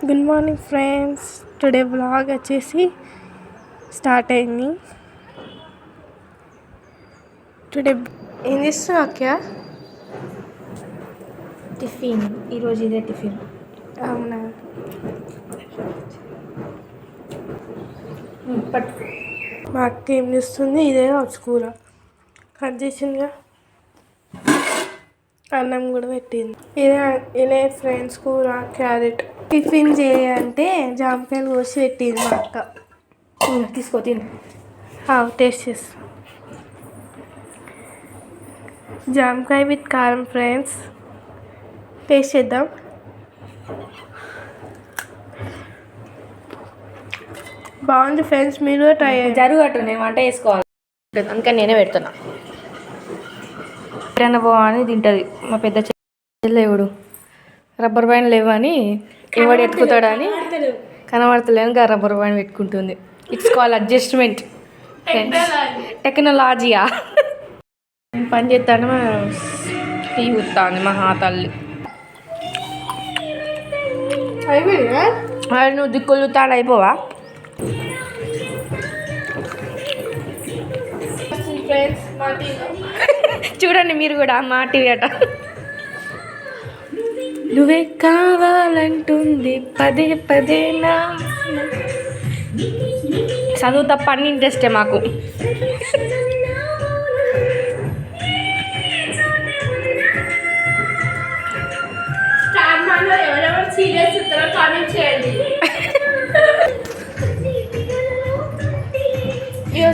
Good morning friends. Today vlog వచ్చేసి start అయింది. Today ఏం చేస్తున్నావు అక్క? టిఫిన్. ఈరోజు ఇదే టిఫిన్. అవునా? మా అక్క ఏం చేస్తుంది? ఇదే కూర కట్ చేసిందిగా, అన్నం కూడా పెట్టింది. ఇదే ఫ్రెండ్స్ కూర క్యారెట్. టిఫిన్ చేయంటే జామకాయలు కోసి పెట్టింది మా అక్క. తీసుకో తిను. టేస్ట్ చేస్తా. జామకాయ విత్ కారం ఫ్రెండ్స్. టేస్ట్ చేద్దాం. బాగుంది ఫ్రెండ్స్, మీరు ట్రై జరుగట్టు. నేను వంట వేసుకోవాలి, అందుకని నేనే పెడుతున్నా. ఎప్పుడైనా పోవని తింటుంది మా పెద్ద చెల్లెవుడు. రబ్బర్ బ్యాండ్ లేవని ఎవడు ఎత్తుకుతాడని కనబడతలేను గా రబ్బర్ బ్యాండ్ పెట్టుకుంటుంది. It's call adjustment. టెక్నాలజీయా పని చేస్తాను. టీ కుత్తాంది మా తల్లి. నువ్వు దిక్కులు తాడు అయిపోవా? చూడండి మీరు కూడా మా టీవీ అట. నువ్వే కావాలంటుంది పదే పదే నా. చదువు తప్ప అన్ని ఇంట్రెస్టే మాకు.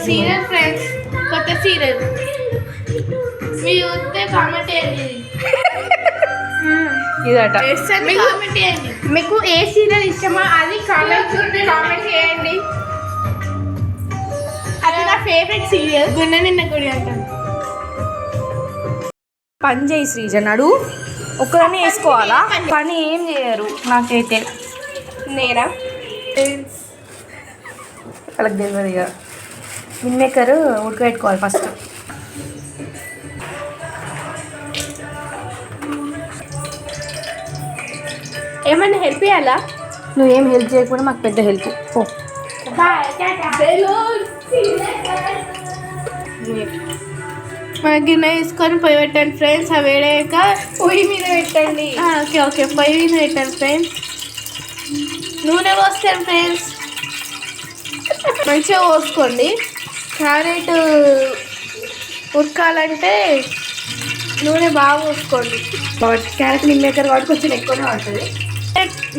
సీరియల్ ఫ్రెండ్స్, కొత్త సీరియల్ మీరు చూస్తే కామెంట్ చేయండి. ఇదట మీకు ఏ సీరియల్ ఇష్టమో అది కామెంట్ చేయండి. అది నా ఫేవరెట్ సీరియల్. గుండె నిండా గుడి అంటాను. పని చేయి శ్రీజ, నడు. ఒక్కదాన్ని వేసుకోవాలా? పని ఏం చేయరు నాకైతే. నేనా? వాళ్ళకి తెలియదు. ఇక మిన్మేకర్ ఉడకబెట్టుకోవాలి ఫస్ట్. ఏమన్నా హెల్ప్ చేయాలా? నువ్వేం హెల్ప్ చేయకపోతే మాకు పెద్ద హెల్ప్. ఓ మన గిన్నె తీసుకొని పొయ్యి పెట్టండి ఫ్రెండ్స్. అవి వేడాక పొయ్యి మీద పెట్టండి. ఓకే పొయ్యి మీద పెట్టండి ఫ్రెండ్స్. నూనె పోస్తాను ఫ్రెండ్స్. మంచిగా పోసుకోండి. క్యారెట్ ఉడకాలంటే నూనె బాగా పోసుకోండి. క్యారెట్ మిన్మేకర్ కాబట్టి కొంచెం ఎక్కువనే పడుతుంది.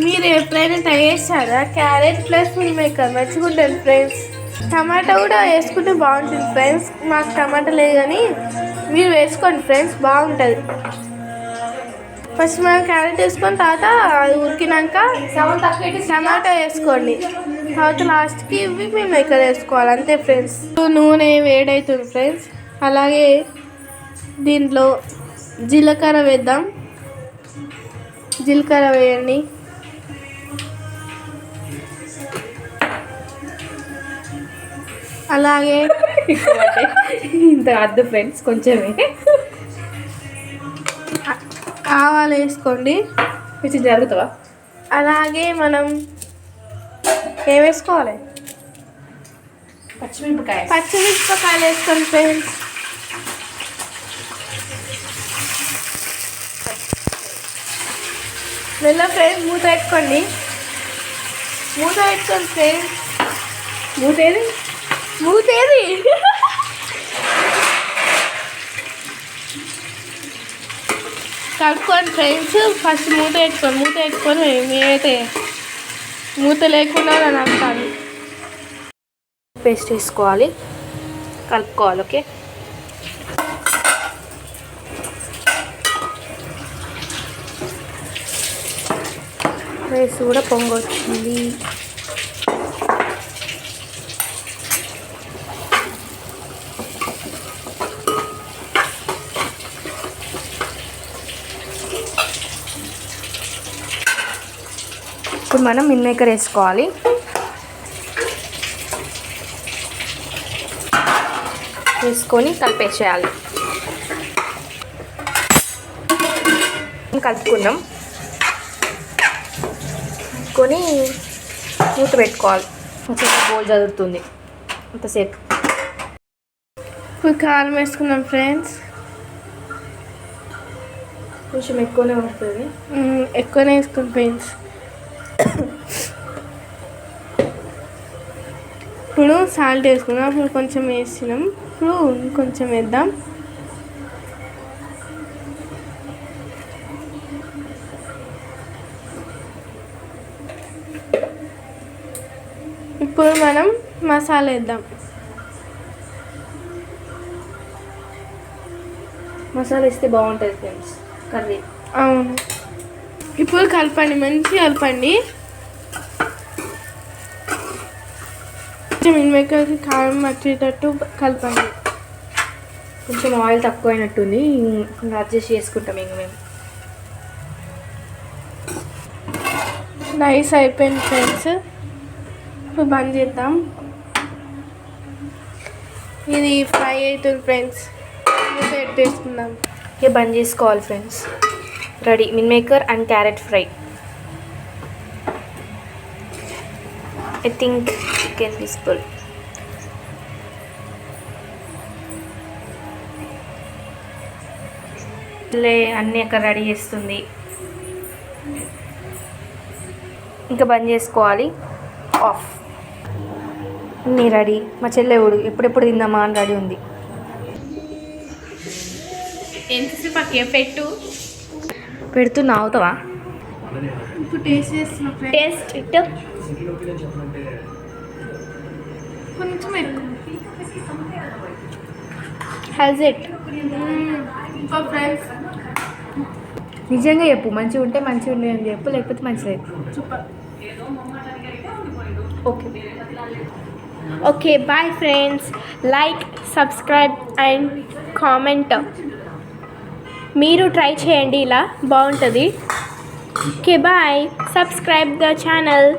మీరు ఎప్పుడైనా ట్రై చేస్తారా? క్యారెట్ ప్లస్ మిల్మేకర్ మంచిగా ఉంటుంది ఫ్రెండ్స్. టమాటా కూడా వేసుకుంటే బాగుంటుంది ఫ్రెండ్స్. మాకు టమాటా లేదు కానీ మీరు వేసుకోండి ఫ్రెండ్స్, బాగుంటుంది. ఫస్ట్ మనం క్యారెట్ వేసుకొని తర్వాత అది ఉడికినాక టమాటా వేసుకోండి. తర్వాత లాస్ట్కి ఇవి మిల్మేకర్ వేసుకోవాలి, అంతే ఫ్రెండ్స్. నూనె వేడవుతుంది ఫ్రెండ్స్. అలాగే దీంట్లో జీలకర్ర వేద్దాం. జీలకర్ర వేయండి. అలాగే ఇంత వద్దు ఫ్రెండ్స్, కొంచెమే. ఆవాలు వేసుకోండి. కొంచెం జరుగుతావా? అలాగే మనం ఏం వేసుకోవాలి? పచ్చిమిరపకాయలు వేసుకోండి ఫ్రెండ్స్. మెల్ల ఫ్రెండ్స్, మూత పెట్టుకోండి. ఫ్రెండ్స్. మూతేది కలుపుకోండి ఫ్రెండ్స్. ఫస్ట్ మూత పెట్టుకొని మీరైతే మూత లేకుండా నాకు కాదు. పేస్ట్ వేసుకోవాలి, కలుపుకోవాలి. ఓకే, రైస్ కూడా పొంగొచ్చింది. ఇప్పుడు మనం మిన్మేకర్ వేసుకోవాలి. వేసుకొని కలిపేసేయాలి. కలుపుకున్నాం. పెట్టుకొని మూత పెట్టుకోవాలి. కొంచెం గోల్ చదువుతుంది అంతసేపు. ఇప్పుడు కారం వేసుకున్నాం ఫ్రెండ్స్. కొంచెం ఎక్కువనే ఉంటుంది. ఎక్కువనే వేసుకున్నాం ఫ్రెండ్స్. ఇప్పుడు సాల్ట్ వేసుకున్నాం. ఇప్పుడు కొంచెం వేసినాం. ఇప్పుడు కొంచెం వేద్దాం. ఇప్పుడు మనం మసాలా వేద్దాం. మసాలా వేస్తే బాగుంటుంది ఫ్రెండ్స్ కర్రీ. అవును. ఇప్పుడు కలపండి, మంచిగా కలపండి. కొంచెం మిల్మేకర్కి కారం వచ్చేటట్టు కలపండి. కొంచెం ఆయిల్ తక్కువ అయినట్టుంది, ఇంకా అడ్జస్ట్ చేసుకుంటాం ఇంక మేము. నైస్ అయిపోయింది ఫ్రెండ్స్. ఇప్పుడు బంద్ చేద్దాం. ఇది ఫ్రై అవుతుంది ఫ్రెండ్స్. సెట్ చేసుకుందాం. ఇక బంద్ చేసుకోవాలి friends. Ready meal maker and carrot fry. I think chicken visible. అన్నీ అక్కడ రెడీ చేస్తుంది. ఇంకా బంద్ చేసుకోవాలి. ఆఫ్. అన్నీ రెడీ. మా చెల్లెవుడు ఎప్పుడెప్పుడు తిందామా అని రెడీ ఉంది. ఎంతసేపు అక్కడ పెట్టు. పెడుతున్నా, అవుతావా? ఇప్పుడు టేస్ట్ చేస్తున్నా. టేస్ట్ ఇటు కొంచెం ఎక్కువ. House it? ఫ్రెండ్స్ నిజంగా చెప్పు, మంచిగా ఉంటే మంచిగా ఉండే అని చెప్పు, లేకపోతే మంచిగా super. Okay. Okay bye friends. Like, subscribe and comment. మీరు ట్రై చేయండి, ఇలా బాగుంటుంది. Okay bye. Subscribe the channel.